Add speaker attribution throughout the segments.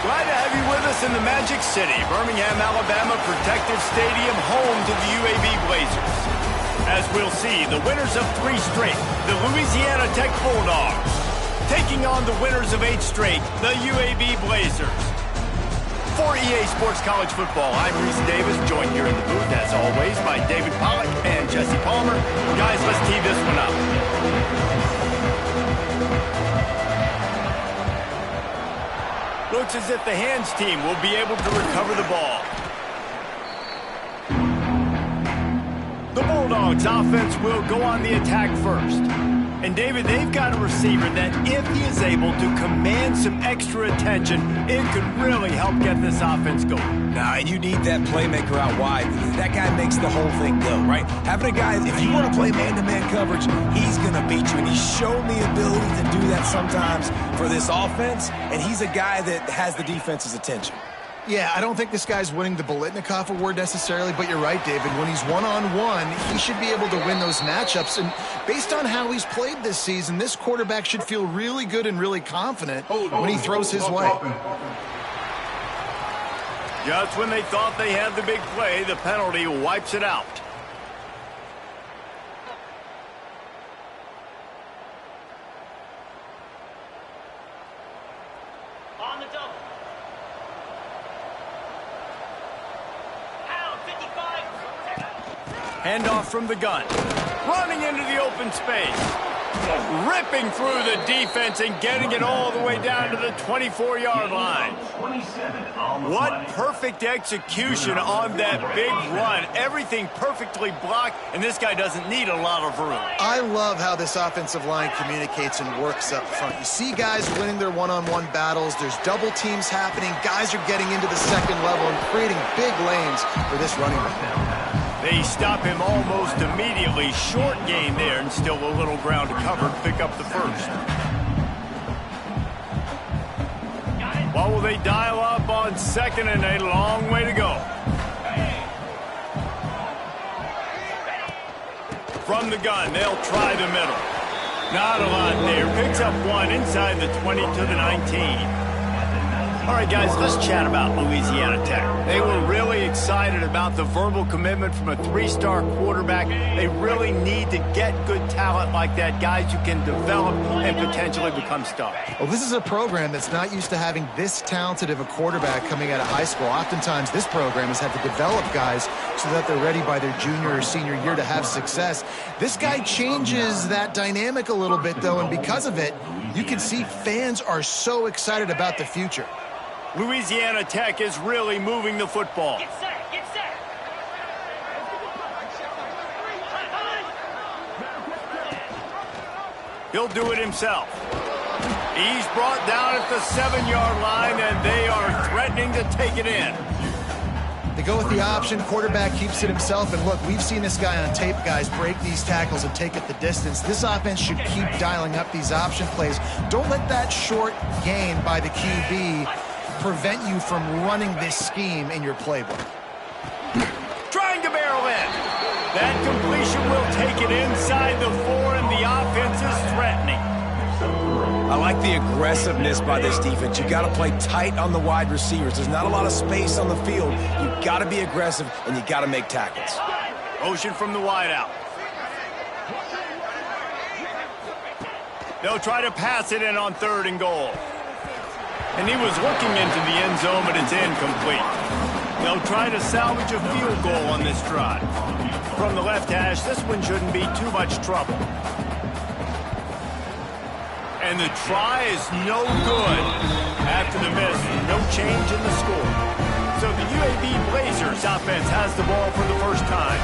Speaker 1: Glad to have you with us in the Magic City, Birmingham, Alabama Protective Stadium, home to the UAB Blazers. As we'll see, the winners of 3 straight, the Louisiana Tech Bulldogs, taking on the winners of 8 straight, the UAB Blazers. For EA Sports College Football, I'm Reese Davis, joined here in the booth, as always, by David Pollack and Jesse Palmer. Guys, let's tee this one up. Looks as if the hands team will be able to recover the ball. The Bulldogs offense will go on the attack first. And David, they've got a receiver that if he is able to command some extra attention, it could really help get this offense going.
Speaker 2: Nah, and you need that playmaker out wide. That guy makes the whole thing go, right? Having a guy, if you want to play man-to-man coverage, he's going to beat you. And he's shown the ability to do that sometimes for this offense. And he's a guy that has the defense's attention.
Speaker 3: Yeah, I don't think this guy's winning the Bolitnikoff Award necessarily, but you're right, David. When he's one-on-one, he should be able to win those matchups. And based on how he's played this season, this quarterback should feel really good and really confident when he throws his way.
Speaker 1: Just when they thought they had the big play, the penalty wipes it out.
Speaker 4: On the double.
Speaker 1: Handoff from the gun. Running into the open space. Ripping through the defense and getting it all the way down to the 24-yard line. What perfect execution on that big run. Everything perfectly blocked, and this guy doesn't need a lot of room.
Speaker 3: I love how this offensive line communicates and works up front. You see guys winning their one-on-one battles. There's double teams happening. Guys are getting into the second level and creating big lanes for this running back.
Speaker 1: They stop him almost immediately. Short gain there, and still a little ground to cover to pick up the first. What will they dial up on second, and a long way to go? From the gun, they'll try the middle. Not a lot there. Picks up one inside the 20 to the 19. All right, guys, let's chat about Louisiana Tech. They were really excited about the verbal commitment from a 3-star quarterback. They really need to get good talent like that, guys who can develop and potentially become stars.
Speaker 3: Well, this is a program that's not used to having this talented of a quarterback coming out of high school. Oftentimes, this program has had to develop guys so that they're ready by their junior or senior year to have success. This guy changes that dynamic a little bit, though, and because of it, you can see fans are so excited about the future.
Speaker 1: Louisiana Tech is really moving the football.
Speaker 4: Get set, get set.
Speaker 1: He'll do it himself. He's brought down at the 7-yard line, and they are threatening to take it in.
Speaker 3: They go with the option. Quarterback keeps it himself. And look, we've seen this guy on tape, guys, break these tackles and take it the distance. This offense should keep dialing up these option plays. Don't let that short gain by the QB prevent you from running this scheme in your playbook.
Speaker 1: Trying to barrel in. That completion will take it inside the 4, and the offense is threatening.
Speaker 2: I like the aggressiveness by this defense. You got to play tight on the wide receivers. There's not a lot of space on the field. You got to be aggressive, and you got to make tackles.
Speaker 1: Motion from the wideout. They'll try to pass it in on 3rd and goal. And he was looking into the end zone, but it's incomplete. They'll try to salvage a field goal on this drive. From the left hash, this one shouldn't be too much trouble. And the try is no good. After the miss, no change in the score. So the UAB Blazers offense has the ball for the first time.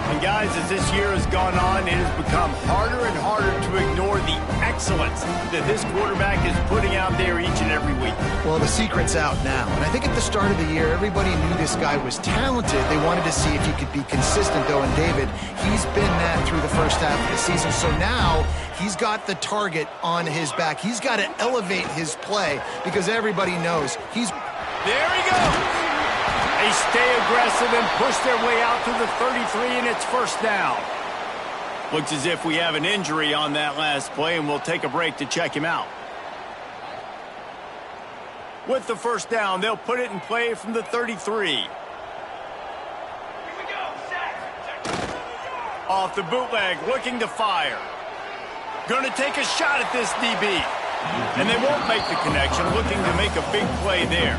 Speaker 1: And guys, as this year has gone on, it has become harder and harder to ignore the excellence that this quarterback is putting out there each and every week.
Speaker 3: Well, the secret's out now. And I think at the start of the year, everybody knew this guy was talented. They wanted to see if he could be consistent, though. And David, he's been that through the first half of the season. So now he's got the target on his back. He's got to elevate his play because everybody knows he's...
Speaker 1: There he goes! They stay aggressive and push their way out to the 33, and it's first down. Looks as if we have an injury on that last play, and we'll take a break to check him out. With the first down, they'll put it in play from the 33. Off the bootleg, looking to fire. Going to take a shot at this DB. And they won't make the connection, looking to make a big play there.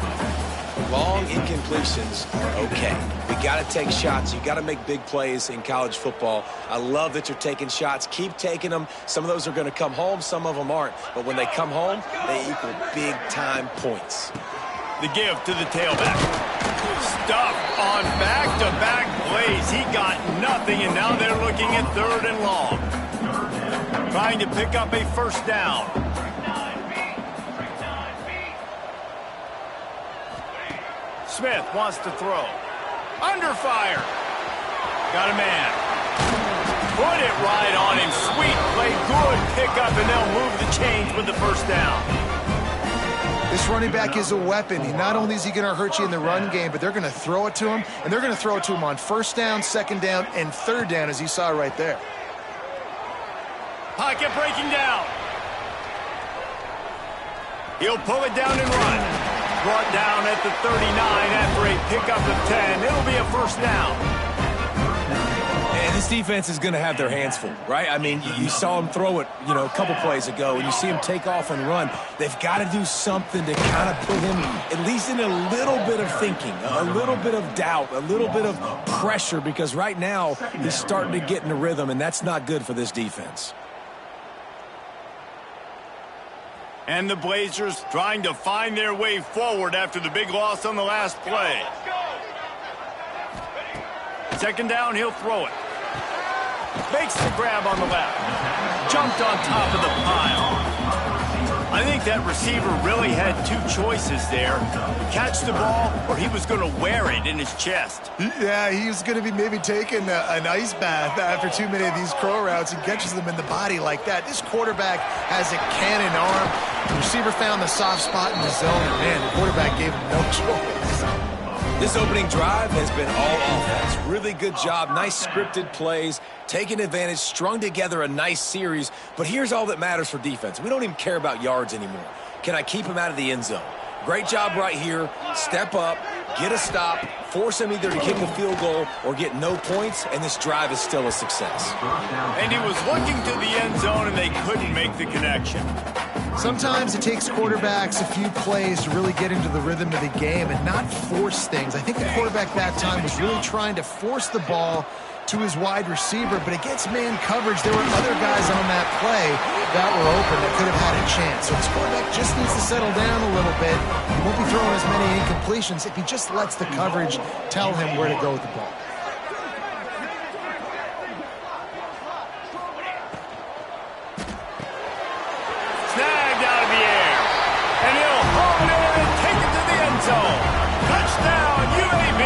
Speaker 2: Long incompletions are okay. You got to take shots. You got to make big plays in college football. I love that you're taking shots. Keep taking them. Some of those are going to come home. Some of them aren't. But when they come home, they equal big-time points.
Speaker 1: The give to the tailback. Stuffed on back-to-back plays. He got nothing, and now they're looking at 3rd and long. Trying to pick up a first down. Smith wants to throw. Under fire. Got a man. Put it right on him. Sweet play. Good pickup, and they'll move the chains with the first down.
Speaker 3: This running back is a weapon. Not only is he going to hurt you in the run game, but they're going to throw it to him, and they're going to throw it to him on 1st down, 2nd down, and 3rd down, as you saw right there.
Speaker 1: Pocket breaking down. He'll pull it down and run. Brought down at the 39 after a pickup of 10. It'll be a first down.
Speaker 2: And this defense is going to have their hands full, right? I mean, you saw them throw it, a couple plays ago, and you see them take off and run. They've got to do something to kind of put him at least in a little bit of thinking, a little bit of doubt, a little bit of pressure, because right now he's starting to get in a rhythm, and that's not good for this defense.
Speaker 1: And the Blazers trying to find their way forward after the big loss on the last play. 2nd down, he'll throw it. Makes the grab on the left. Jumped on top of the pile. I think that receiver really had 2 choices there. Catch the ball, or he was going to wear it in his chest.
Speaker 3: Yeah, he was going to be maybe taking an ice bath after too many of these crow routes. He catches them in the body like that. This quarterback has a cannon arm. The receiver found the soft spot in the zone, and man, the quarterback gave him no choice.
Speaker 2: This opening drive has been all offense. Really good job. Nice scripted plays. Taking advantage, strung together a nice series. But here's all that matters for defense. We don't even care about yards anymore. Can I keep him out of the end zone? Great job right here. Step up, get a stop, force him either to kick a field goal or get no points, and this drive is still a success.
Speaker 1: And he was looking to the end zone, and they couldn't make the connection.
Speaker 3: Sometimes it takes quarterbacks a few plays to really get into the rhythm of the game and not force things. I think the quarterback that time was really trying to force the ball to his wide receiver, but against man coverage, there were other guys on that play that were open that could have had a chance. So his quarterback just needs to settle down a little bit. He won't be throwing as many incompletions if he just lets the coverage tell him where to go with the ball.
Speaker 1: Snagged out of the air. And he'll hold it and take it to the end zone. Touchdown, UAB.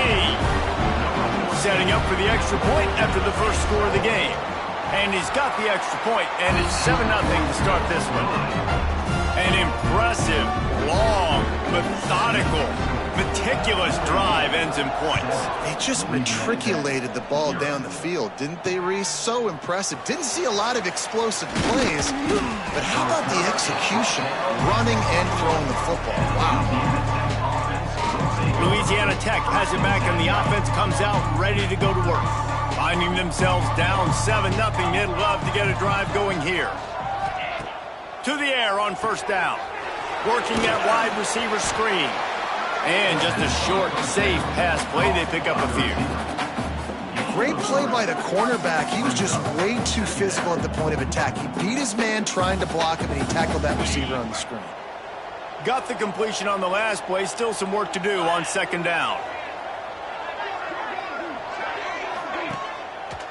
Speaker 1: Setting up for the extra point after the first score of the game. And he's got the extra point, and it's 7-0 to start this one. An impressive, long, methodical, meticulous drive ends in points.
Speaker 3: They just matriculated the ball down the field, didn't they, Reese? So impressive. Didn't see a lot of explosive plays, but how about the execution, running and throwing the football? Wow.
Speaker 1: Louisiana Tech has it back, and the offense comes out ready to go to work. Finding themselves down 7-0, they'd love to get a drive going here. To the air on first down. Working that wide receiver screen. And just a short, safe pass play. They pick up a few.
Speaker 3: Great play by the cornerback. He was just way too physical at the point of attack. He beat his man trying to block him, and he tackled that receiver on the screen.
Speaker 1: Got the completion on the last play. Still some work to do on second down.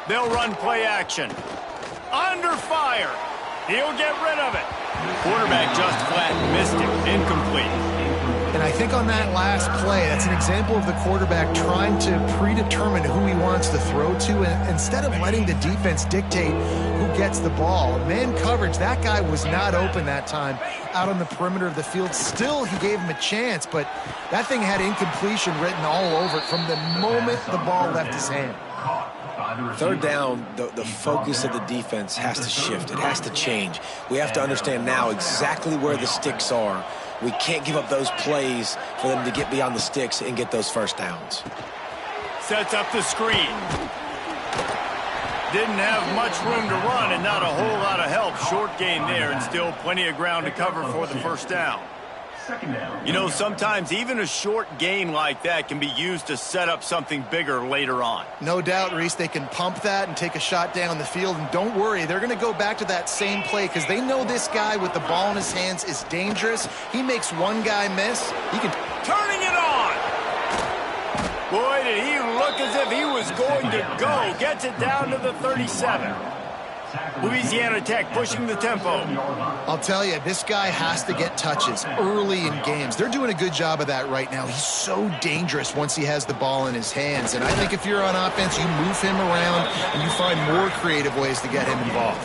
Speaker 1: They'll run play action. Under fire. He'll get rid of it. Quarterback just flat missed it. Incomplete.
Speaker 3: And I think on that last play, that's an example of the quarterback trying to predetermine who he wants to throw to, and instead of letting the defense dictate who gets the ball. Man coverage, that guy was not open that time out on the perimeter of the field. Still, he gave him a chance, but that thing had incompletion written all over it from the moment the ball left his hand.
Speaker 2: Third down, the focus of the defense has to shift. It has to change. We have to understand now exactly where the sticks are. We can't give up those plays for them to get beyond the sticks and get those first downs.
Speaker 1: Sets up the screen. Didn't have much room to run and not a whole lot of help. Short gain there and still plenty of ground to cover for the first down. You know, sometimes even a short gain like that can be used to set up something bigger later on.
Speaker 3: No doubt, Reese, they can pump that and take a shot down the field. And don't worry, they're going to go back to that same play because they know this guy with the ball in his hands is dangerous. He makes one guy miss. He can...
Speaker 1: Turning it on! Boy, did he look as if he was going to go. Gets it down to the 37. Louisiana Tech pushing the tempo.
Speaker 3: I'll tell you, this guy has to get touches early in games. They're doing a good job of that right now. He's so dangerous once he has the ball in his hands. And I think if you're on offense, you move him around and you find more creative ways to get him involved.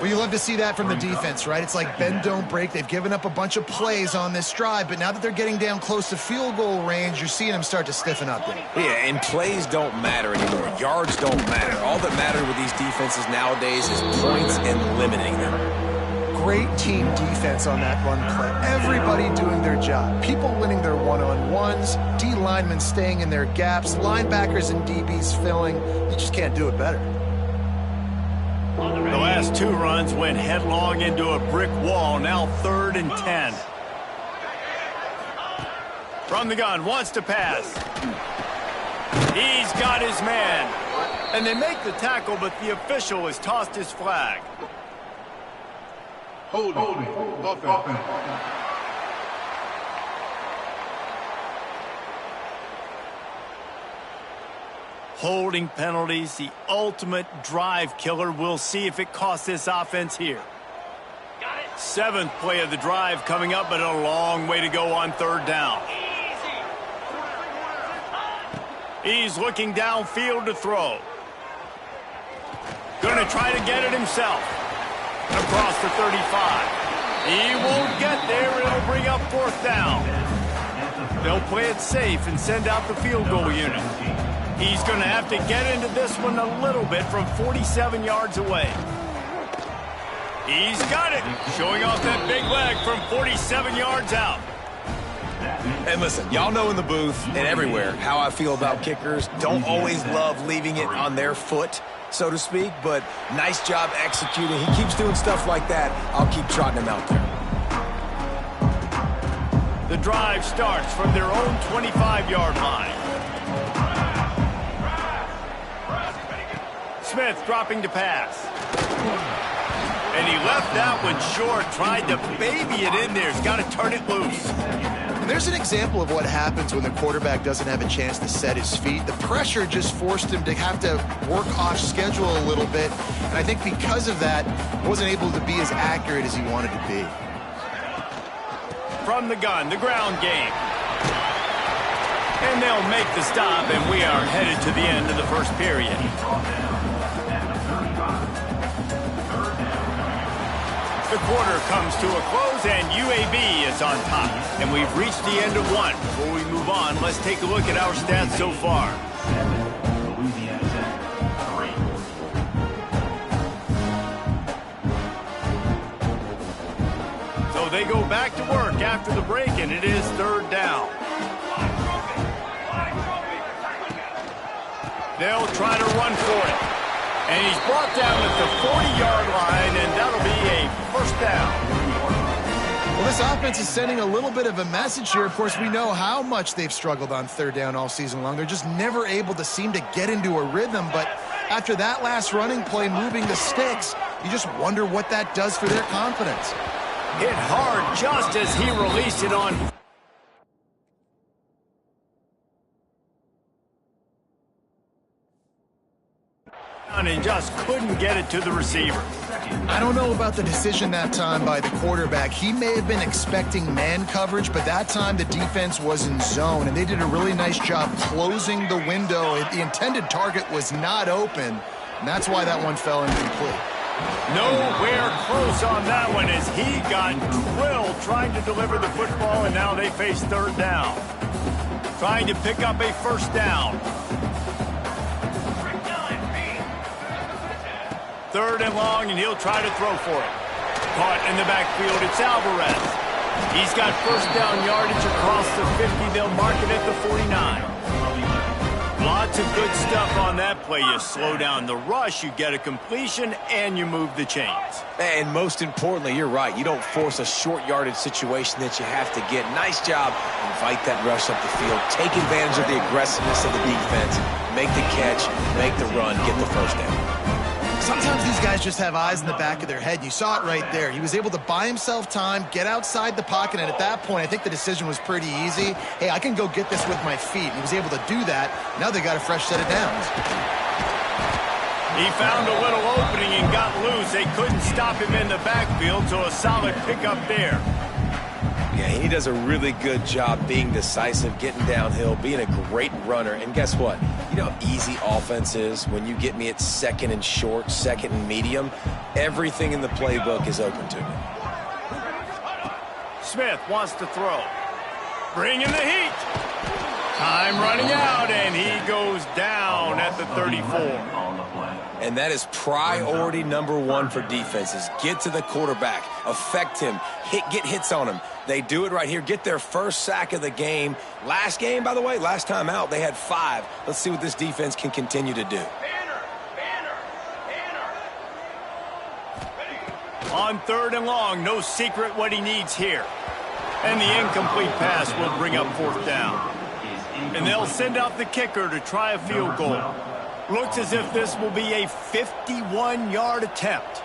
Speaker 3: Well, you love to see that from the defense, right? It's like bend, don't break. They've given up a bunch of plays on this drive, but now that they're getting down close to field goal range, you're seeing them start to stiffen up there.
Speaker 2: Yeah, and plays don't matter anymore. Yards don't matter. All that matters with these defenses nowadays is points and limiting them.
Speaker 3: Great team defense on that run play. Everybody doing their job. People winning their one-on-ones, D linemen staying in their gaps, linebackers and DBs filling. You just can't do it better.
Speaker 1: The last two runs went headlong into a brick wall. Now 3rd and 10. From the gun, wants to pass. He's got his man. And they make the tackle, but the official has tossed his flag.
Speaker 5: Holding. Offense.
Speaker 1: Holding penalties, the ultimate drive killer. We'll see if it costs this offense here. 7th play of the drive coming up, but a long way to go on 3rd down. He's looking downfield to throw. Going to try to get it himself. Across the 35. He won't get there. It'll bring up 4th down. They'll play it safe and send out the field goal unit. He's going to have to get into this one a little bit from 47 yards away. He's got it. Showing off that big leg from 47 yards out.
Speaker 2: And listen, y'all know in the booth and everywhere how I feel about kickers. Don't always love leaving it on their foot, so to speak, but nice job executing. He keeps doing stuff like that. I'll keep trotting him out there.
Speaker 1: The drive starts from their own 25-yard line. Smith dropping to pass. And he left that one short, tried to baby it in there. He's got to turn it loose.
Speaker 3: And there's an example of what happens when the quarterback doesn't have a chance to set his feet. The pressure just forced him to have to work off schedule a little bit. And I think because of that, wasn't able to be as accurate as he wanted to be.
Speaker 1: From the gun, the ground game. And they'll make the stop, and we are headed to the end of the first period. The quarter comes to a close, and UAB is on top. And we've reached the end of one. Before we move on, let's take a look at our stats so far. So they go back to work after the break, and it is 3rd down. They'll try to run for it. And he's brought down at the 40-yard line, and that'll be a 1st down.
Speaker 3: Well, this offense is sending a little bit of a message here. Of course, we know how much they've struggled on 3rd down all season long. They're just never able to seem to get into a rhythm. But after that last running play, moving the sticks, you just wonder what that does for their confidence.
Speaker 1: Hit hard just as he released it on. And just couldn't get it to the receiver.
Speaker 3: I don't know about the decision that time by the quarterback. He may have been expecting man coverage, but that time the defense was in zone, and they did a really nice job closing the window. The intended target was not open, and that's why that one fell incomplete.
Speaker 1: Nowhere close on that one as he got drilled trying to deliver the football, and now they face 3rd down. Trying to pick up a 1st down. 3rd and long, and he'll try to throw for it. Caught in the backfield, it's Alvarez. He's got first down yardage across the 50. They'll mark it at the 49. Lots of good stuff on that play. You slow down the rush, you get a completion, and you move the chains.
Speaker 2: And most importantly, you're right. You don't force a short yardage situation that you have to get. Nice job. Invite that rush up the field. Take advantage of the aggressiveness of the defense. Make the catch, make the run, get the first down.
Speaker 3: Sometimes these guys just have eyes in the back of their head. You saw it right there. He was able to buy himself time, get outside the pocket, and at that point, I think the decision was pretty easy. Hey, I can go get this with my feet. He was able to do that. Now they got a fresh set of downs.
Speaker 1: He found a little opening and got loose. They couldn't stop him in the backfield, so a solid pickup there.
Speaker 2: Yeah, he does a really good job being decisive, getting downhill, being a great runner. And guess what? You know how easy offense is when you get me at second and short, second and medium? Everything in the playbook is open to me.
Speaker 1: Smith wants to throw. Bring in the heat. Time running out, and he goes down at the 34.
Speaker 2: And that is priority number one for defenses. Get to the quarterback, affect him, get hits on him. They do it right here. Get their first sack of the game. Last game, by the way, last time out, they had 5. Let's see what this defense can continue to do.
Speaker 1: On 3rd and long, no secret what he needs here. And the incomplete pass will bring up 4th down. And they'll send out the kicker to try a field goal. Looks as if this will be a 51-yard attempt.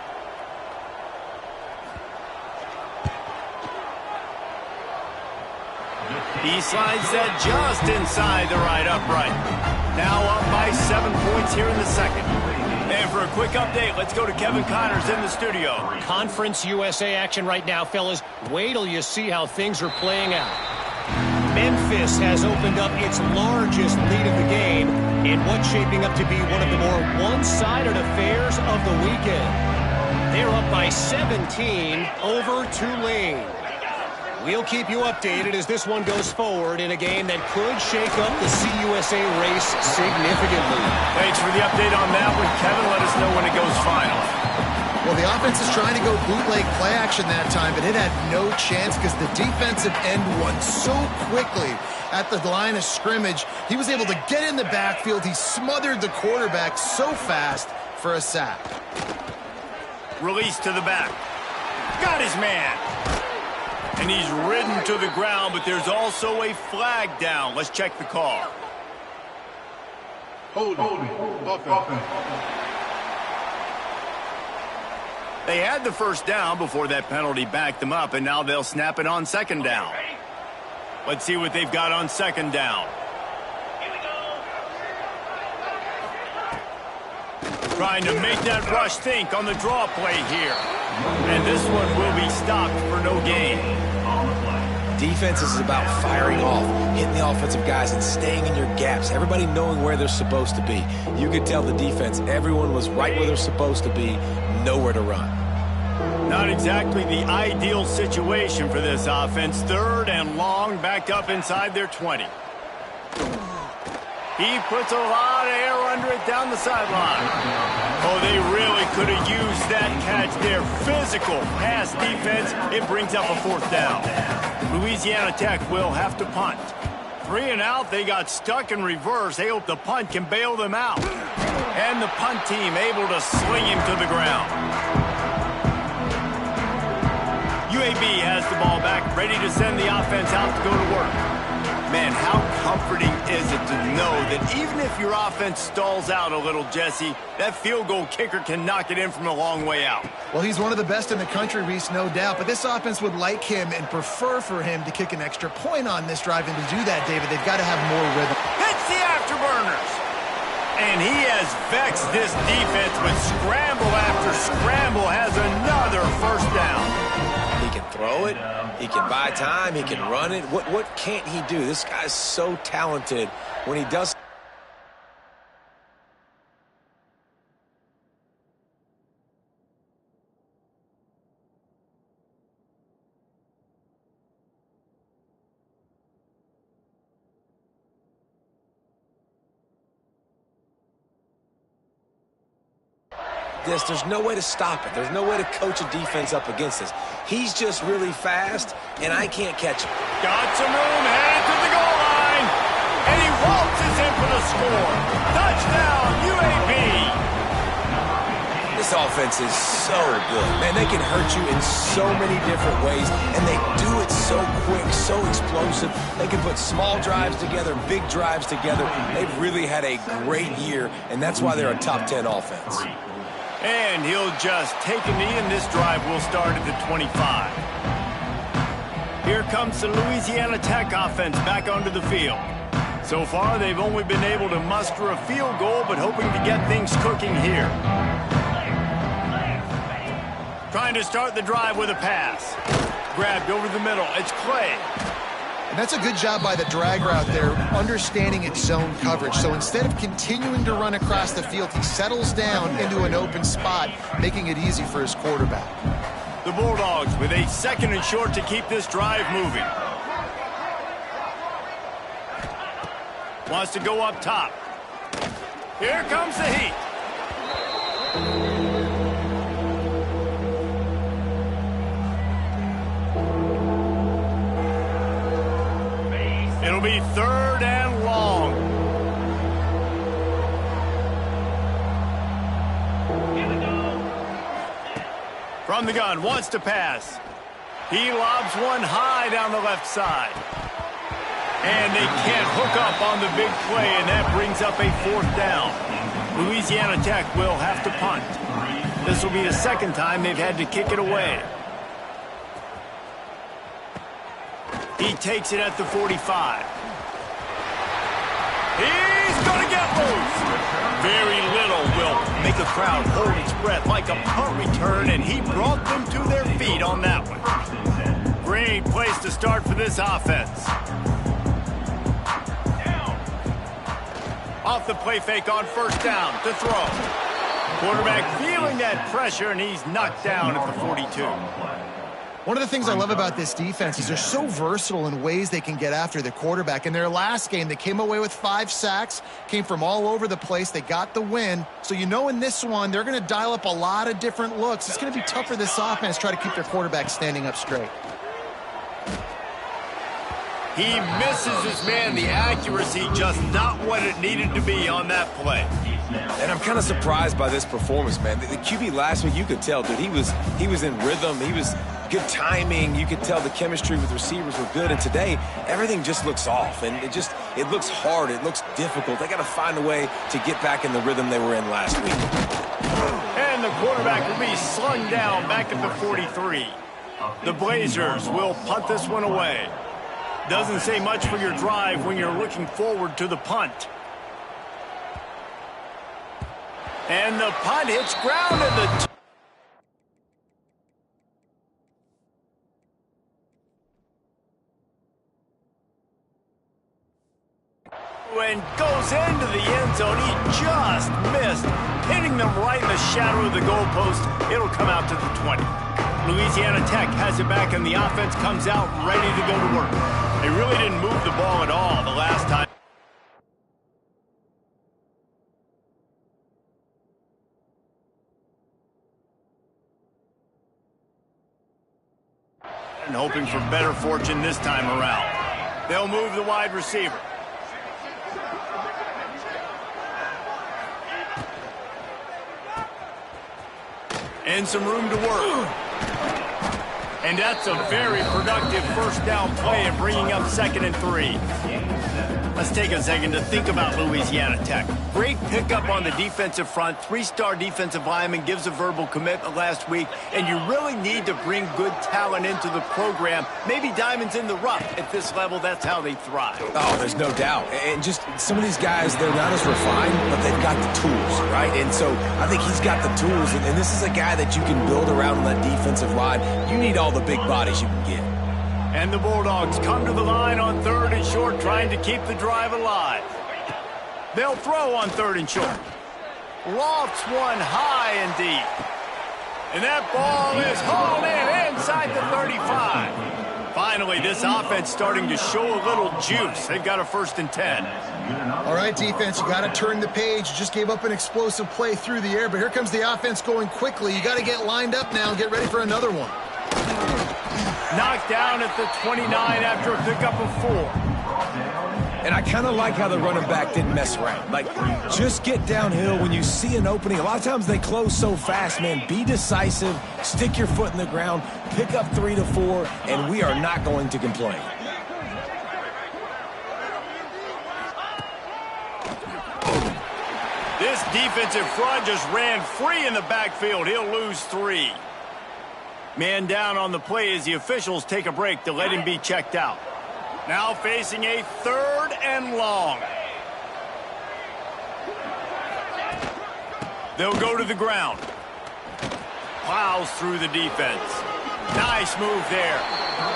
Speaker 1: He slides that just inside the right upright. Now up by 7 points here in the second. And for a quick update, let's go to Kevin Connors in the studio.
Speaker 6: Conference USA action right now, fellas. Wait till you see how things are playing out. Memphis has opened up its largest lead of the game in what's shaping up to be one of the more one-sided affairs of the weekend. They're up by 17 over Tulane. We'll keep you updated as this one goes forward in a game that could shake up the CUSA race significantly.
Speaker 1: Thanks for the update on that one, Kevin. Let us know when it goes final.
Speaker 3: Well, the offense is trying to go bootleg play action that time, but it had no chance because the defensive end won so quickly at the line of scrimmage. He was able to get in the backfield. He smothered the quarterback so fast for a sack.
Speaker 1: Release to the back. Got his man. And he's ridden to the ground, but there's also a flag down. Let's check the call.
Speaker 5: Holding. Offense.
Speaker 1: They had the first down before that penalty backed them up, and now they'll snap it on 2nd down. Let's see what they've got on 2nd down. Trying to make that rush think on the draw play here. And this one will be stopped for no gain.
Speaker 2: Defense is about firing off, hitting the offensive guys, and staying in your gaps. Everybody knowing where they're supposed to be. You could tell the defense, everyone was right where they're supposed to be, nowhere to run.
Speaker 1: Not exactly the ideal situation for this offense. 3rd and long, back up inside their 20. He puts a lot of air under it down the sideline. Oh, they really could have used that catch there. Physical pass defense. It brings up a 4th down. Louisiana Tech will have to punt. 3 and out. They got stuck in reverse. They hope the punt can bail them out. And the punt team able to sling him to the ground. UAB has the ball back, ready to send the offense out to go to work. Man, how comforting is it to know that even if your offense stalls out a little, Jesse, that field goal kicker can knock it in from a long way out.
Speaker 3: Well, he's one of the best in the country, Reese, no doubt. But this offense would like him and prefer for him to kick an extra point on this drive. And to do that, David, they've got to have more rhythm.
Speaker 1: Hits the afterburners. And he has vexed this defense with scramble after scramble, has another first down.
Speaker 2: He can throw it, he can buy time, he can run it. What can't he do? This guy's so talented when he does. like this, there's no way to stop it. There's no way to coach a defense up against this. He's just really fast, and I can't catch him.
Speaker 1: Got some room, headed to the goal line. And he waltzes in for the score. Touchdown, UAB.
Speaker 2: This offense is so good. Man, they can hurt you in so many different ways, and they do it so quick, so explosive. They can put small drives together, big drives together. They've really had a great year, and that's why they're a top 10 offense.
Speaker 1: And he'll just take a knee, and this drive will start at the 25. Here comes the Louisiana Tech offense back onto the field. So far, they've only been able to muster a field goal, but hoping to get things cooking here. Trying to start the drive with a pass. Grabbed over the middle. It's Clay.
Speaker 3: And that's a good job by the drag route there, understanding its zone coverage. So instead of continuing to run across the field, he settles down into an open spot, making it easy for his quarterback.
Speaker 1: The Bulldogs with a 2nd and short to keep this drive moving. Wants to go up top. Here comes the heat. It'll be 3rd and long. From the gun, wants to pass. He lobs one high down the left side. And they can't hook up on the big play, and that brings up a 4th down. Louisiana Tech will have to punt. This will be the 2nd time they've had to kick it away. He takes it at the 45. He's going to get loose. Very little will make a crowd hold its breath like a punt return, and he brought them to their feet on that one. Great place to start for this offense. Off the play fake on 1st down to throw. Quarterback feeling that pressure, and he's knocked down at the 42.
Speaker 3: One of the things I love about this defense is they're so versatile in ways they can get after the quarterback. In their last game, they came away with 5 sacks, came from all over the place. They got the win. So you know in this one, they're going to dial up a lot of different looks. It's going to be tough for this offense to try to keep their quarterback standing up straight.
Speaker 1: He misses his man. The accuracy just not what it needed to be on that play.
Speaker 2: And I'm kind of surprised by this performance, man. The QB last week, you could tell, dude, he was in rhythm. He was good timing. You could tell the chemistry with receivers were good. And today, everything just looks off. And it looks hard. It looks difficult. They got to find a way to get back in the rhythm they were in last week.
Speaker 1: And the quarterback will be slung down back at the 43. The Blazers will punt this one away. Doesn't say much for your drive when you're looking forward to the punt. And the punt hits ground at the... and goes into the end zone. He just missed, hitting them right in the shadow of the goalpost. It'll come out to the 20. Louisiana Tech has it back, and the offense comes out ready to go to work. They really didn't move the ball at all the last time. And hoping for better fortune this time around. They'll move the wide receiver. And some room to work. And that's a very productive 1st down play and bringing up 2nd and 3. Let's take a second to think about Louisiana Tech. Great pickup on the defensive front. 3-star defensive lineman gives a verbal commitment last week, and you really need to bring good talent into the program. Maybe diamonds in the rough. At this level, that's how they thrive.
Speaker 2: Oh, there's no doubt. And just some of these guys, they're not as refined, but they've got the tools, right? And so I think he's got the tools, and this is a guy that you can build around on that defensive line. You need all the big bodies you can get.
Speaker 1: And the Bulldogs come to the line on 3rd and short, trying to keep the drive alive. They'll throw on 3rd and short. Lofts one high and deep. And that ball is hauled in inside the 35. Finally, this offense starting to show a little juice. They've got a 1st and 10.
Speaker 3: All right, defense, you got to turn the page. You just gave up an explosive play through the air, but here comes the offense going quickly. You got to get lined up now and get ready for another one.
Speaker 1: Knocked down at the 29 after a pickup of 4.
Speaker 2: And I kind of like how the running back didn't mess around. Like, just get downhill when you see an opening. A lot of times they close so fast, man. Be decisive, stick your foot in the ground, pick up 3 to 4, and we are not going to complain.
Speaker 1: This defensive front just ran free in the backfield. He'll lose 3. Man down on the play as the officials take a break to let him be checked out. Now facing a 3rd and long. They'll go to the ground. Plows through the defense. Nice move there.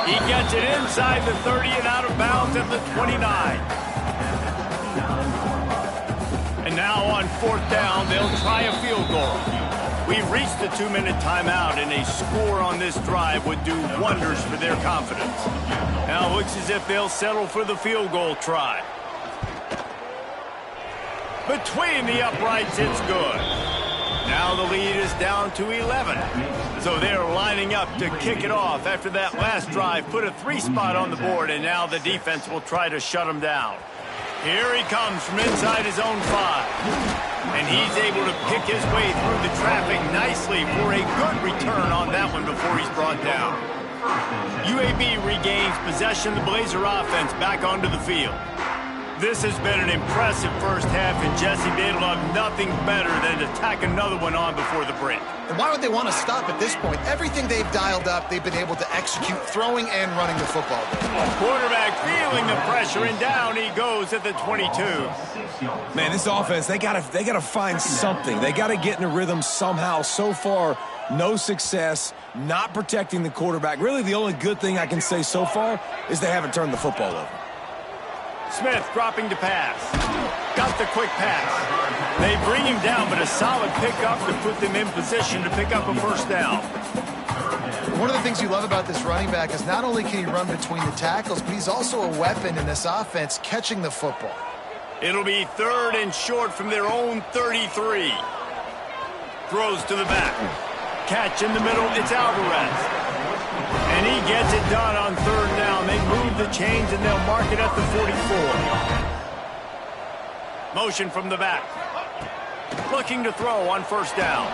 Speaker 1: He gets it inside the 30 and out of bounds at the 29. And now on 4th down, they'll try a field goal. We've reached the 2-minute timeout, and a score on this drive would do wonders for their confidence. Now it looks as if they'll settle for the field goal try. Between the uprights, it's good. Now the lead is down to 11. So they're lining up to kick it off after that last drive. Put a 3 spot on the board, and now the defense will try to shut them down. Here he comes from inside his own 5. And he's able to pick his way through the traffic nicely for a good return on that one before he's brought down. UAB regains possession of the Blazer offense back onto the field. This has been an impressive first half, and Jesse, they'd love nothing better than to tack another one on before the break.
Speaker 3: And why would they want to stop at this point? Everything they've dialed up, they've been able to execute, throwing and running the football.
Speaker 1: Quarterback feeling the pressure, and down he goes at the 22.
Speaker 2: Man, this offense, they gotta find something. They gotta get in a rhythm somehow. So far, no success, not protecting the quarterback. Really, the only good thing I can say so far is they haven't turned the football over.
Speaker 1: Smith dropping to pass. Got the quick pass. They bring him down, but a solid pickup to put them in position to pick up a 1st down.
Speaker 3: One of the things you love about this running back is not only can he run between the tackles, but he's also a weapon in this offense catching the football.
Speaker 1: It'll be 3rd and short from their own 33. Throws to the back. Catch in the middle, it's Alvarez. And he gets it done on 3rd down. They move the chains, and they'll mark it at the 44. Motion from the back. Looking to throw on 1st down.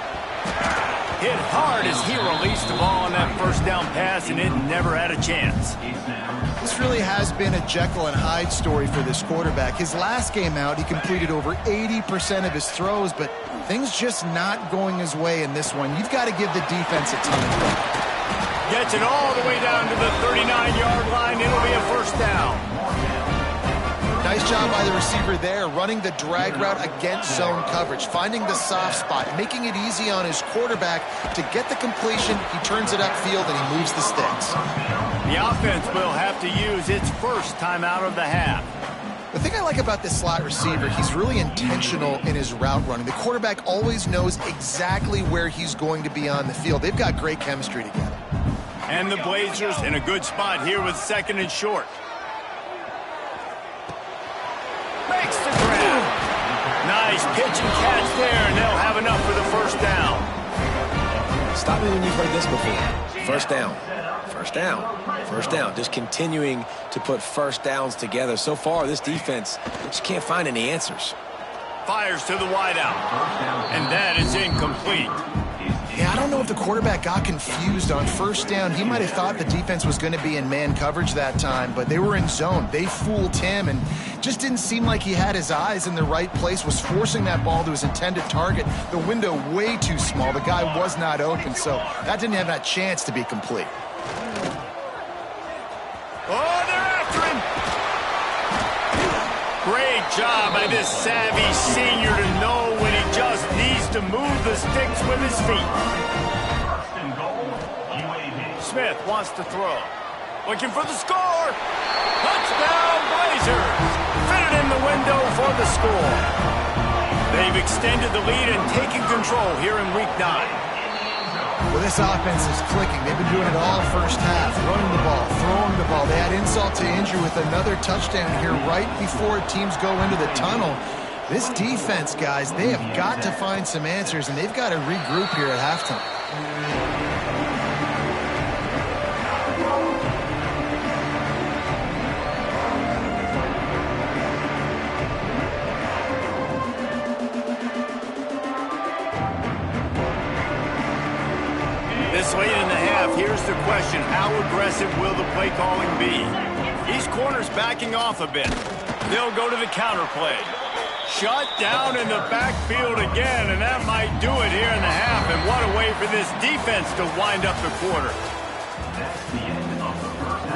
Speaker 1: Hit hard as he released the ball on that 1st down pass, and it never had a chance.
Speaker 3: This really has been a Jekyll and Hyde story for this quarterback. His last game out, he completed over 80% of his throws, but things just not going his way in this one. You've got to give the defense a ton of credit.
Speaker 1: Gets it all the way down to the 39-yard line. It'll be a 1st down.
Speaker 3: Nice job by the receiver there, running the drag route against zone coverage, finding the soft spot, making it easy on his quarterback to get the completion. He turns it upfield, and he moves the sticks.
Speaker 1: The offense will have to use its 1st timeout of the half.
Speaker 3: The thing I like about this slot receiver, he's really intentional in his route running. The quarterback always knows exactly where he's going to be on the field. They've got great chemistry together.
Speaker 1: And the Blazers in a good spot here with 2nd and short. Makes the grab. Nice pitch and catch there, and they'll have enough for the 1st down.
Speaker 2: Stop me when you've heard this before. 1st down. 1st down. 1st down. Just continuing to put 1st downs together. So far, this defense just can't find any answers.
Speaker 1: Fires to the wideout. And that is incomplete.
Speaker 3: Yeah, I don't know if the quarterback got confused on 1st down. He might have thought the defense was going to be in man coverage that time, but they were in zone. They fooled him and just didn't seem like he had his eyes in the right place, was forcing that ball to his intended target. The window way too small. The guy was not open, so that didn't have that chance to be complete.
Speaker 1: Oh, they're after him. Great job by this savvy senior to know when he just needs to move the sticks with his feet. Smith wants to throw. Looking for the score. Touchdown Blazers. Fitted in the window for the score. They've extended the lead and taken control here in Week 9.
Speaker 3: Well, this offense is clicking. They've been doing it all first half, running the ball, throwing the ball. They had insult to injury with another touchdown here right before teams go into the tunnel. This defense, guys, they have got to find some answers, and they've got to regroup here at halftime.
Speaker 1: This late in the half, here's the question. How aggressive will the play calling be? These corners backing off a bit. They'll go to the counter play. Shut down in the backfield again, and that might do it here in the half. And what a way for this defense to wind up the quarter.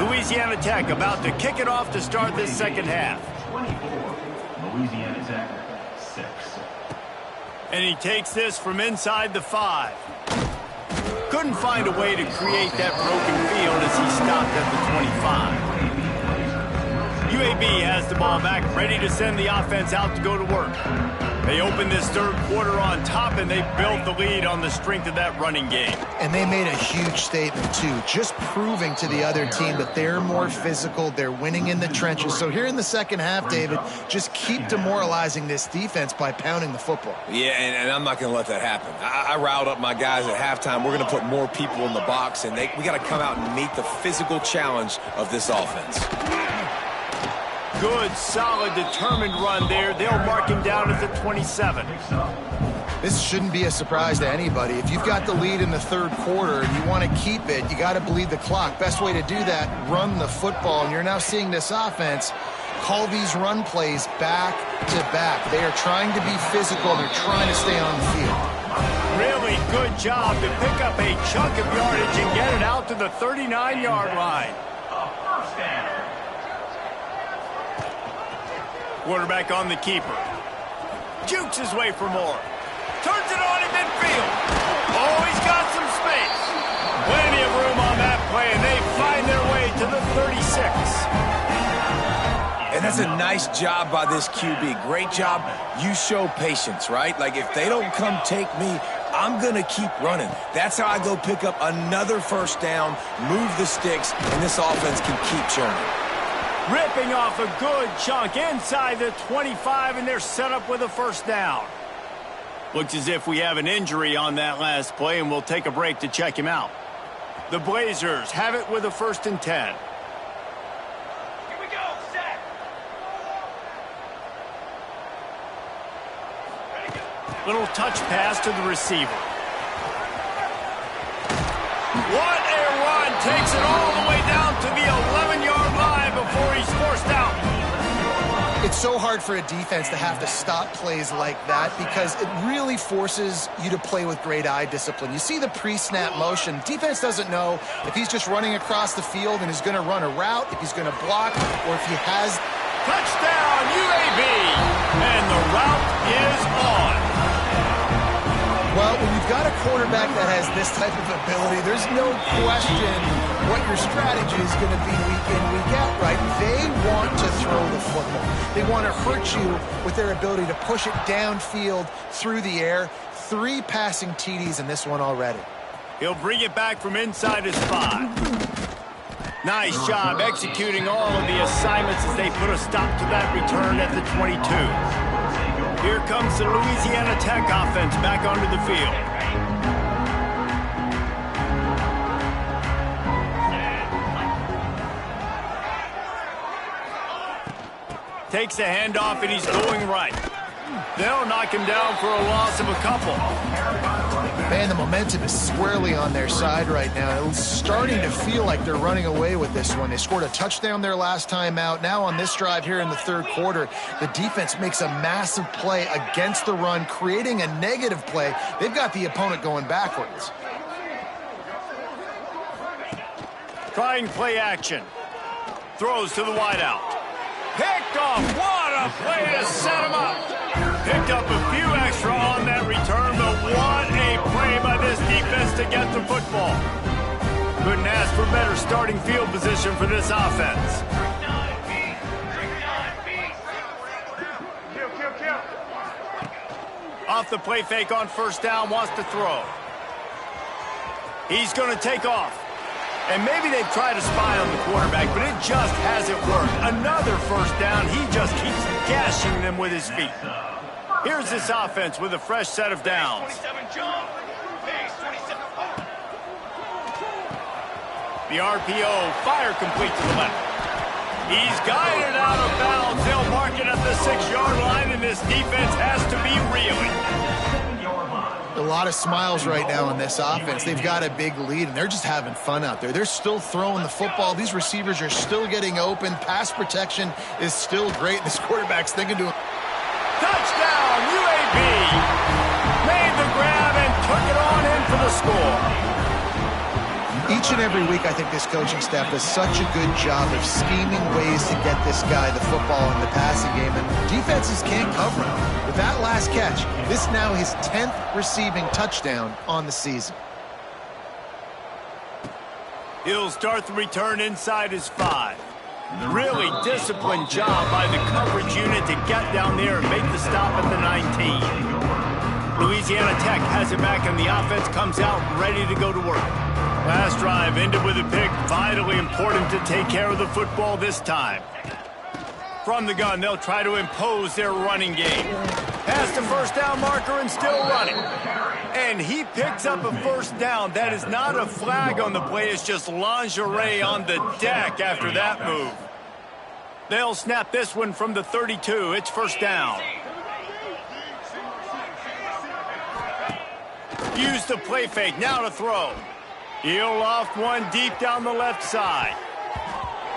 Speaker 1: Louisiana Tech about to kick it off to start this second half.
Speaker 5: 24, Louisiana Tech, 6.
Speaker 1: And he takes this from inside the 5. Couldn't find a way to create that broken field as he stopped at the 25. UAB has the ball back, ready to send the offense out to go to work. They opened this third quarter on top, and they built the lead on the strength of that running game.
Speaker 3: And they made a huge statement, too, just proving to the other team that they're more physical, they're winning in the trenches. So here in the second half, David, just keep demoralizing this defense by pounding the football.
Speaker 2: Yeah, and I'm not going to let that happen. I riled up my guys at halftime. We're going to put more people in the box, and we got to come out and meet the physical challenge of this offense.
Speaker 1: Good, solid, determined run there. They'll mark him down at the 27.
Speaker 3: This shouldn't be a surprise to anybody. If you've got the lead in the third quarter and you want to keep it, you got to bleed the clock. Best way to do that, run the football. And you're now seeing this offense call these run plays back to back. They are trying to be physical. They're trying to stay on the field.
Speaker 1: Really good job to pick up a chunk of yardage and get it out to the 39-yard line.
Speaker 5: First down.
Speaker 1: Quarterback on the keeper. Jukes his way for more. Turns it on in midfield. Oh, he's got some space. Plenty of room on that play, and they find their way to the 36.
Speaker 2: And that's a nice job by this QB. Great job. You show patience, right? Like, if they don't come take me, I'm going to keep running. That's how I go pick up another first down, move the sticks, and this offense can keep churning.
Speaker 1: Ripping off a good chunk inside the 25, and they're set up with a first down. Looks as if we have an injury on that last play, and we'll take a break to check him out. The Blazers have it with a 1st and 10.
Speaker 4: Here we go, set.
Speaker 1: Little touch pass to the receiver. What a run! Takes it all the way down to the 11-yard line before he's forced out.
Speaker 3: It's so hard for a defense to have to stop plays like that because it really forces you to play with great eye discipline. You see the pre-snap motion. Defense doesn't know if he's just running across the field and is going to run a route, if he's going to block, or if he has...
Speaker 1: Touchdown, UAB! And the route is on.
Speaker 3: Well, when you've got a quarterback that has this type of ability, there's no question what your strategy is going to be week in, week out, right? They want to throw the football. They want to hurt you with their ability to push it downfield through the air. 3 passing TDs in this one already.
Speaker 1: He'll bring it back from inside his 5. Nice job executing all of the assignments as they put a stop to that return at the 22. Here comes the Louisiana Tech offense back onto the field. Takes the handoff, and he's going right. They'll knock him down for a loss of a couple.
Speaker 3: Man, the momentum is squarely on their side right now. It's starting to feel like they're running away with this one. They scored a touchdown their last time out. Now on this drive here in the third quarter, the defense makes a massive play against the run, creating a negative play. They've got the opponent going backwards.
Speaker 1: Trying play action. Throws to the wideout. Picked off. What a play to set him up. Picked up a few extra on that return, but what a play by this defense to get the football. Couldn't ask for better starting field position for this offense. Off the play fake on first down, wants to throw. He's going to take off. And maybe they've tried to spy on the quarterback, but it just hasn't worked. Another first down. He just keeps gashing them with his feet. Here's this offense with a fresh set of downs.
Speaker 4: 27 jump. Pace 27.
Speaker 1: The RPO, fire complete to the left. He's guided out of bounds. They'll mark it at the 6-yard line, and this defense has to be reeling.
Speaker 3: A lot of smiles right now in this offense. They've got a big lead, and they're just having fun out there. They're still throwing the football. These receivers are still getting open. Pass protection is still great. This quarterback's thinking to him.
Speaker 1: Touchdown, UAB! Made the grab and took it on in for the score.
Speaker 3: Each and every week, I think this coaching staff does such a good job of scheming ways to get this guy the football in the passing game, and defenses can't cover him. With that last catch, this is now his 10th receiving touchdown on the season.
Speaker 1: He'll start the return inside his 5. Really disciplined job by the coverage unit to get down there and make the stop at the 19. Louisiana Tech has it back, and the offense comes out ready to go to work. Last drive ended with a pick. Vitally important to take care of the football this time. From the gun, they'll try to impose their running game. Past the first down marker and still running. And he picks up a first down. That is not a flag on the play. It's just lingerie on the deck after that move. They'll snap this one from the 32. It's first down. Use the play fake. Now to throw. He'll loft one deep down the left side.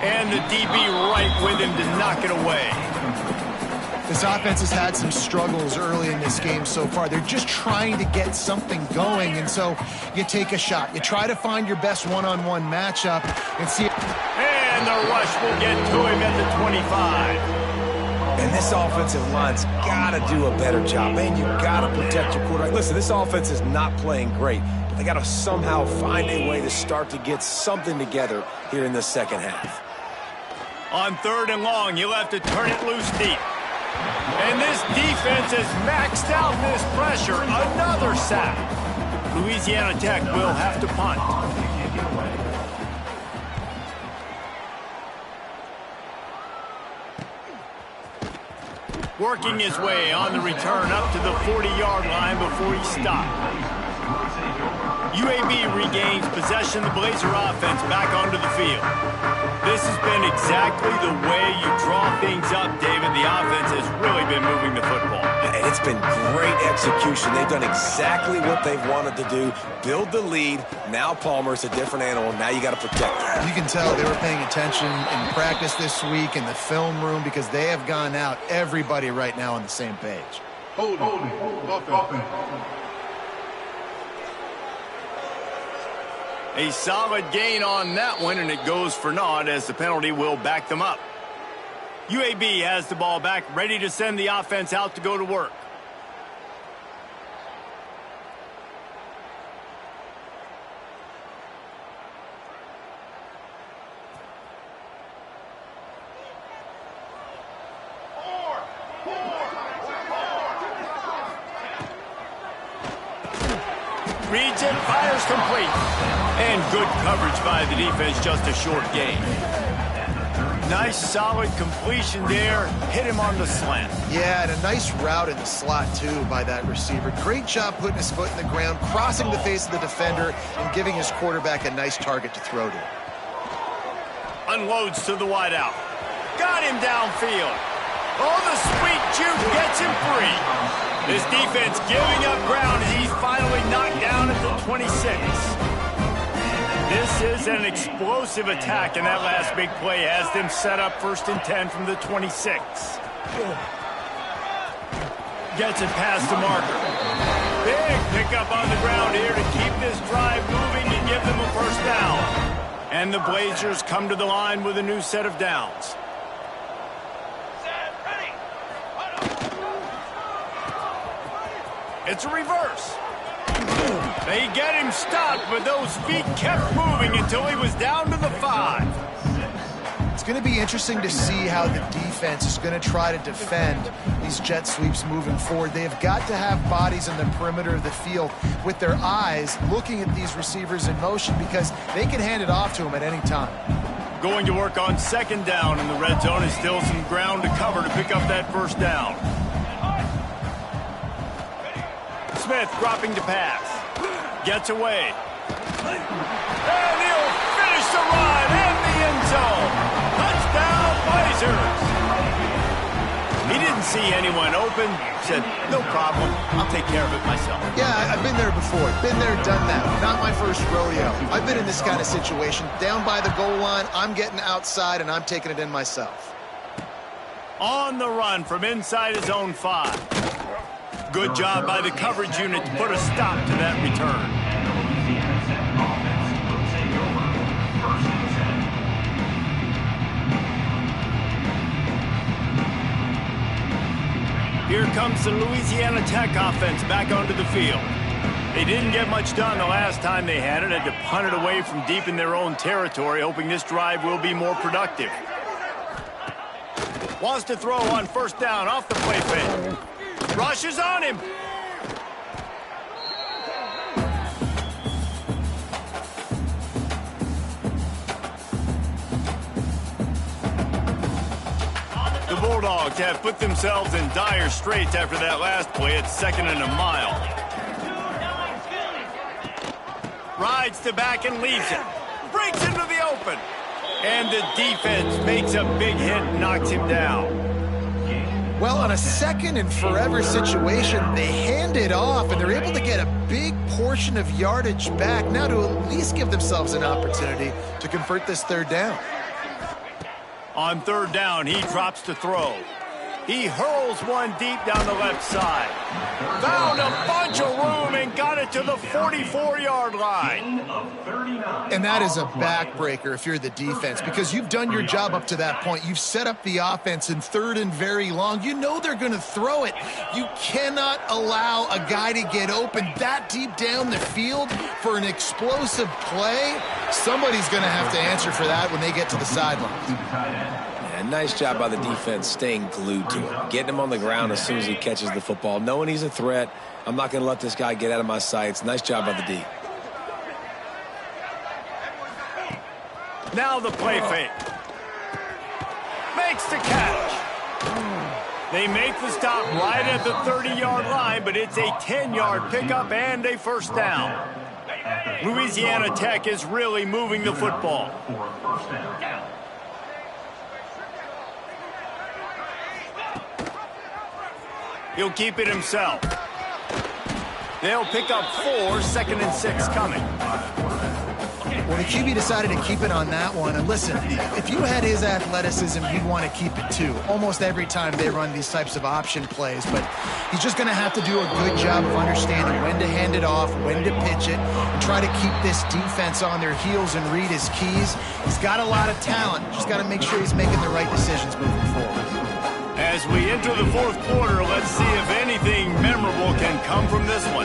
Speaker 1: And the DB right with him to knock it away.
Speaker 3: This offense has had some struggles early in this game so far. They're just trying to get something going, and so you take a shot. You try to find your best one-on-one matchup and see.
Speaker 1: And the rush will get to him at the 25.
Speaker 2: And this offensive line's got to do a better job. Man, you got to protect your quarterback. Listen, this offense is not playing great, but they got to somehow find a way to start to get something together here in the second half.
Speaker 1: On 3rd and long, you'll have to turn it loose deep. And this defense has maxed out this pressure. Another sack. Louisiana Tech will have to punt. Working his way on the return up to the 40-yard line before he stopped. UAB regains possession of the Blazer offense back onto the field. This has been exactly the way you draw things up, David. The offense has really been moving the football.
Speaker 2: And it's been great execution. They've done exactly what they've wanted to do. Build the lead. Now Palmer's a different animal. Now you got to protect him.
Speaker 3: You can tell they were paying attention in practice this week in the film room because they have gone out, everybody right now on the same page.
Speaker 7: Hold offense.
Speaker 1: A solid gain on that one, and it goes for naught as the penalty will back them up. UAB has the ball back, ready to send the offense out to go to work. Reads it, fires complete. And good coverage by the defense, just a short gain. Nice, solid completion there. Hit him on the slant.
Speaker 3: Yeah, and a nice route in the slot, too, by that receiver. Great job putting his foot in the ground, crossing the face of the defender, and giving his quarterback a nice target to throw to.
Speaker 1: Unloads to the wideout. Got him downfield. Oh, the sweet juke gets him free. This defense giving up ground as he's finally knocked down at the 26. This is an explosive attack, and that last big play has them set up 1st and 10 from the 26. Gets it past the marker. Big pickup on the ground here to keep this drive moving and give them a first down. And the Blazers come to the line with a new set of downs. It's a reverse. They get him stopped, but those feet kept moving until he was down to the 5.
Speaker 3: It's going to be interesting to see how the defense is going to try to defend these jet sweeps moving forward. They have got to have bodies in the perimeter of the field with their eyes looking at these receivers in motion because they can hand it off to them at any time.
Speaker 1: Going to work on second down in the red zone is still some ground to cover to pick up that first down. Smith dropping to pass. Gets away. And he'll finish the run in the end zone. Touchdown, Blazers. He didn't see anyone open. Said, no problem. I'll take care of it myself.
Speaker 3: Yeah, I've been there before. Been there, done that. Not my first rodeo. I've been in this kind of situation. Down by the goal line, I'm getting outside, and I'm taking it in myself.
Speaker 1: On the run from inside his own 5. Good job by the coverage unit to put a stop to that return. Here comes the Louisiana Tech offense back onto the field. They didn't get much done the last time they had it. Had to punt it away from deep in their own territory, hoping this drive will be more productive. Wants to throw on first down off the play fake. Rushes on him. The Bulldogs have put themselves in dire straits after that last play at 2nd and a mile. Rides to back and leaves it. Breaks into the open. And the defense makes a big hit and knocks him down.
Speaker 3: Well, on a 2nd and forever situation, they hand it off, and they're able to get a big portion of yardage back now to at least give themselves an opportunity to convert this 3rd down.
Speaker 1: On 3rd down, he drops to throw. He hurls one deep down the left side. Found a bunch of room and got it to the 44-yard line.
Speaker 3: And that is a backbreaker if you're the defense, because you've done your job up to that point. You've set up the offense in 3rd and very long. You know they're going to throw it. You cannot allow a guy to get open that deep down the field for an explosive play. Somebody's going to have to answer for that when they get to the sidelines.
Speaker 2: Nice job by the defense staying glued to him, getting him on the ground as soon as he catches the football, knowing he's a threat. I'm not going to let this guy get out of my sights. Nice job by the D.
Speaker 1: Now the play fake. Makes the catch. They make the stop right at the 30-yard line, but it's a 10-yard pickup and a first down. Louisiana Tech is really moving the football. He'll keep it himself. They'll pick up 4, 2nd and 6 coming.
Speaker 3: Well, the QB decided to keep it on that one. And listen, if you had his athleticism, you'd want to keep it too. Almost every time they run these types of option plays. But he's just going to have to do a good job of understanding when to hand it off, when to pitch it, and try to keep this defense on their heels and read his keys. He's got a lot of talent. Just got to make sure he's making the right decisions moving forward.
Speaker 1: As we enter the 4th quarter, let's see if anything memorable can come from this one.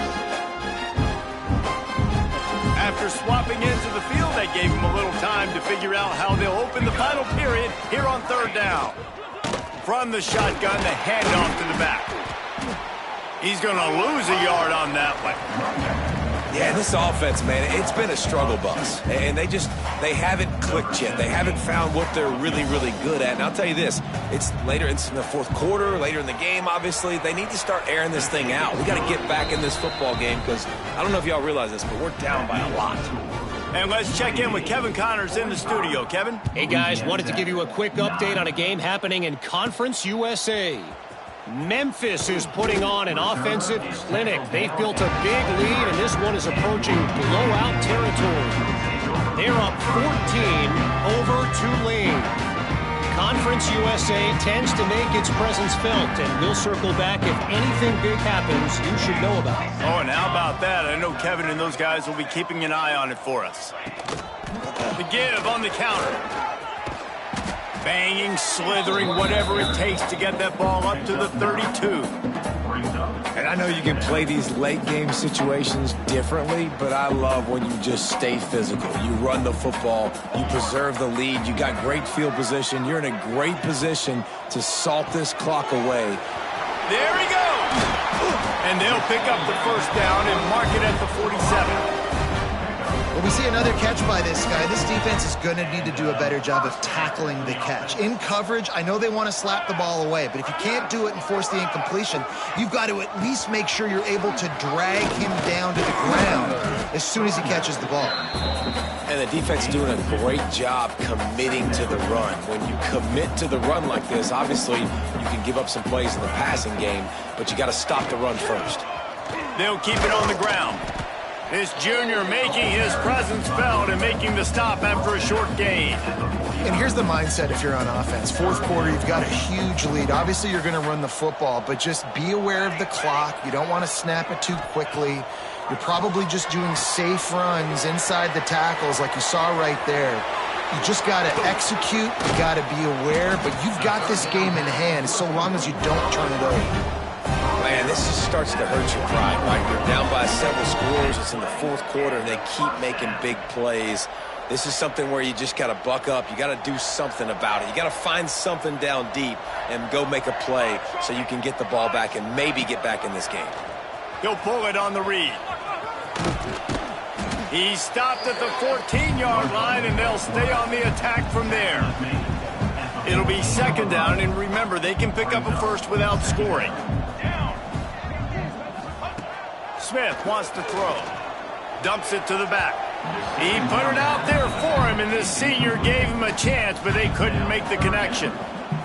Speaker 1: After swapping into the field, that gave him a little time to figure out how they'll open the final period here on 3rd down. From the shotgun, the handoff to the back. He's going to lose a yard on that one.
Speaker 2: Yeah, this offense, man, it's been a struggle bus. And they haven't clicked yet. They haven't found what they're really, really good at. And I'll tell you this, it's later, it's in the 4th quarter, later in the game, obviously. They need to start airing this thing out. We got to get back in this football game because I don't know if y'all realize this, but we're down by a lot.
Speaker 1: And let's check in with Kevin Connors in the studio. Kevin?
Speaker 6: Hey, guys, wanted to give you a quick update on a game happening in Conference USA. Memphis is putting on an offensive clinic. They've built a big lead, and this one is approaching blowout territory. They're up 14 over Tulane. Conference USA tends to make its presence felt, and we'll circle back if anything big happens you should know about.
Speaker 1: Oh, and how about that? I know Kevin and those guys will be keeping an eye on it for us. The give on the counter. Banging, slithering, whatever it takes to get that ball up to the 32.
Speaker 2: And I know you can play these late-game situations differently, but I love when you just stay physical. You run the football, you preserve the lead, you got great field position, you're in a great position to salt this clock away.
Speaker 1: There he goes! And they'll pick up the first down and mark it at the 47.
Speaker 3: Well, we see another catch by this guy. This defense is going to need to do a better job of tackling the catch. In coverage, I know they want to slap the ball away, but if you can't do it and force the incompletion, you've got to at least make sure you're able to drag him down to the ground as soon as he catches the ball.
Speaker 2: And the defense doing a great job committing to the run. When you commit to the run like this, obviously you can give up some plays in the passing game, but you got to stop the run first.
Speaker 1: They'll keep it on the ground. This junior making his presence felt and making the stop after a short gain.
Speaker 3: And here's the mindset if you're on offense. Fourth quarter, you've got a huge lead. Obviously, you're going to run the football, but just be aware of the clock. You don't want to snap it too quickly. You're probably just doing safe runs inside the tackles like you saw right there. You just got to execute. You got to be aware, but you've got this game in hand so long as you don't turn it over.
Speaker 2: Man, this just starts to hurt your pride, right? You're down by several scores. It's in the fourth quarter, and they keep making big plays. This is something where you just got to buck up. You got to do something about it. You got to find something down deep and go make a play so you can get the ball back and maybe get back in this game.
Speaker 1: He'll pull it on the read. He stopped at the 14-yard line, and they'll stay on the attack from there. It'll be second down, and remember, they can pick up a first without scoring. Smith wants to throw. Dumps it to the back. He put it out there for him, and this senior gave him a chance, but they couldn't make the connection.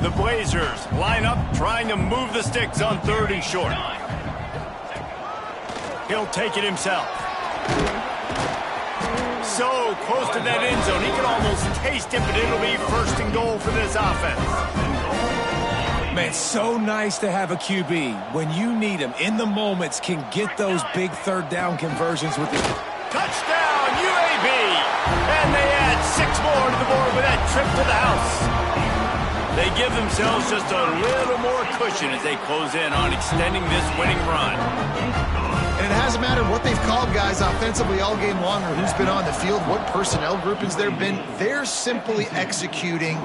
Speaker 1: The Blazers line up, trying to move the sticks on 3rd and short. He'll take it himself. So close to that end zone, he can almost taste it, but it'll be 1st and goal for this offense.
Speaker 2: Man, so nice to have a QB. When you need him, in the moments, can get those big 3rd down conversions with it.
Speaker 1: Touchdown, UAB! And they add 6 more to the board with that trip to the house. They give themselves just a little more cushion as they close in on extending this winning run.
Speaker 3: And it hasn't mattered what they've called guys offensively all game long or who's been on the field, what personnel groupings there have been. They're simply executing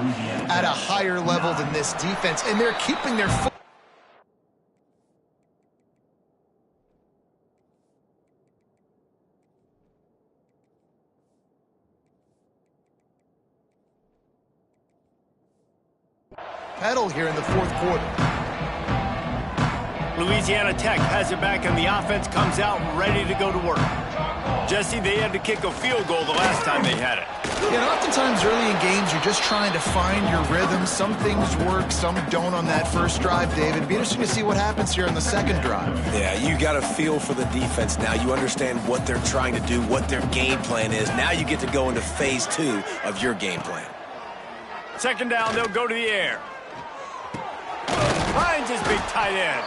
Speaker 3: at a higher level than this defense, and they're keeping their foot. Pedal here in the fourth quarter.
Speaker 1: Louisiana Tech has it back, and the offense comes out ready to go to work. Jesse, they had to kick a field goal the last time they had it.
Speaker 3: Yeah, and oftentimes early in games, you're just trying to find your rhythm. Some things work, some don't on that first drive, David. It'd be interesting to see what happens here on the second drive.
Speaker 2: Yeah, you got a feel for the defense now. You understand what they're trying to do, what their game plan is. Now you get to go into phase 2 of your game plan.
Speaker 1: Second down, they'll go to the air. Finds his big tight end.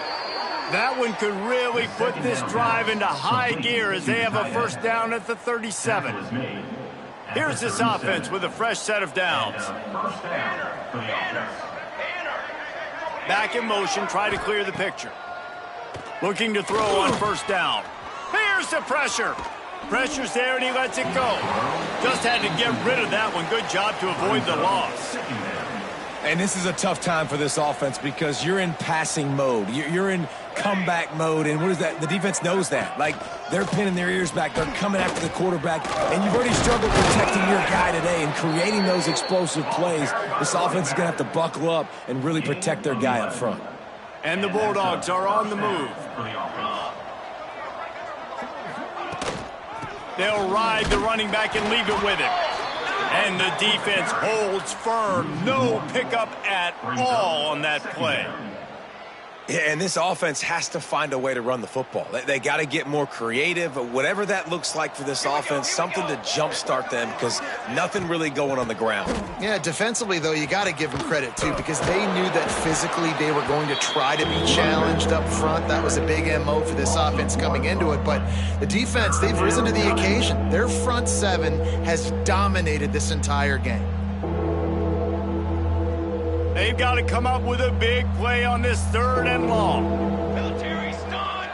Speaker 1: That one could really put this drive into high gear as they have a first down at the 37. Here's this offense with a fresh set of downs. Back in motion, try to clear the picture. Looking to throw on first down. Here's the pressure. Pressure's there, and he lets it go. Just had to get rid of that one. Good job to avoid the loss.
Speaker 2: And this is a tough time for this offense because you're in passing mode. You're in comeback mode, and what is that? The defense knows that. Like, they're pinning their ears back. They're coming after the quarterback, and you've already struggled protecting your guy today and creating those explosive plays. This offense is going to have to buckle up and really protect their guy up front.
Speaker 1: And the Bulldogs are on the move. They'll ride the running back and leave it with him. And the defense holds firm. No pickup at all on that play.
Speaker 2: Yeah, and this offense has to find a way to run the football. They got to get more creative, whatever that looks like for this offense, something to jumpstart them because nothing really going on the ground.
Speaker 3: Yeah, defensively, though, you got to give them credit, too, because they knew that physically they were going to try to be challenged up front. That was a big MO for this offense coming into it. But the defense, they've risen to the occasion. Their front seven has dominated this entire game.
Speaker 1: They've got to come up with a big play on this 3rd and long.
Speaker 4: Military stun.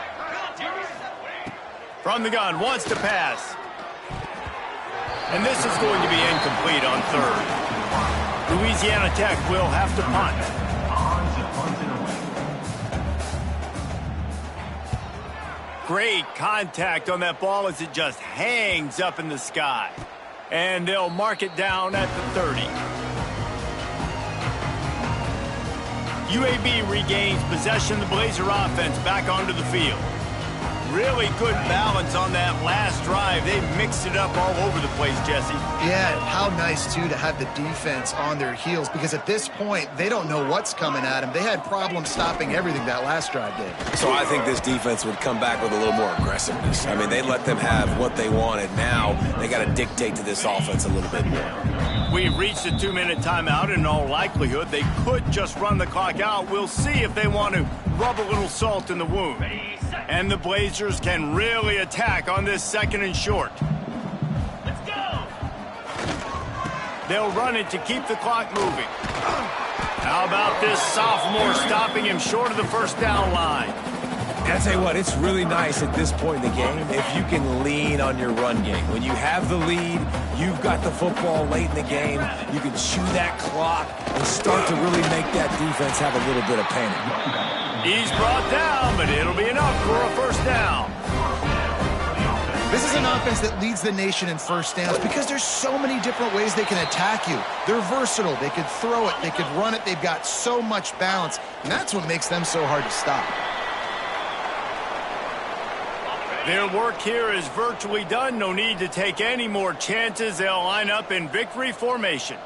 Speaker 1: On the gun, wants to pass. And this is going to be incomplete on third. Louisiana Tech will have to punt. Great contact on that ball as it just hangs up in the sky. And they'll mark it down at the 30. UAB regains possession of the Blazer offense back onto the field. Really good balance on that last drive. They mixed it up all over the place, Jesse.
Speaker 3: Yeah, how nice, too, to have the defense on their heels, because at this point, they don't know what's coming at them. They had problems stopping everything that last drive did.
Speaker 2: So I think this defense would come back with a little more aggressiveness. I mean, they let them have what they wanted. Now they got to dictate to this offense a little bit more.
Speaker 1: We've reached a 2-minute timeout. In all likelihood, they could just run the clock out. We'll see if they want to rub a little salt in the wound. And the Blazers can really attack on this 2nd and short.
Speaker 4: Let's go!
Speaker 1: They'll run it to keep the clock moving. How about this sophomore stopping him short of the first down line?
Speaker 2: And I tell you what, it's really nice at this point in the game if you can lean on your run game. When you have the lead, you've got the football late in the game, you can chew that clock and start to really make that defense have a little bit of panic.
Speaker 1: He's brought down, but it'll be enough for a first down.
Speaker 3: This is an offense that leads the nation in first downs because there's so many different ways they can attack you. They're versatile. They could throw it. They could run it. They've got so much balance, and that's what makes them so hard to stop.
Speaker 1: Their work here is virtually done. No need to take any more chances. They'll line up in victory formation.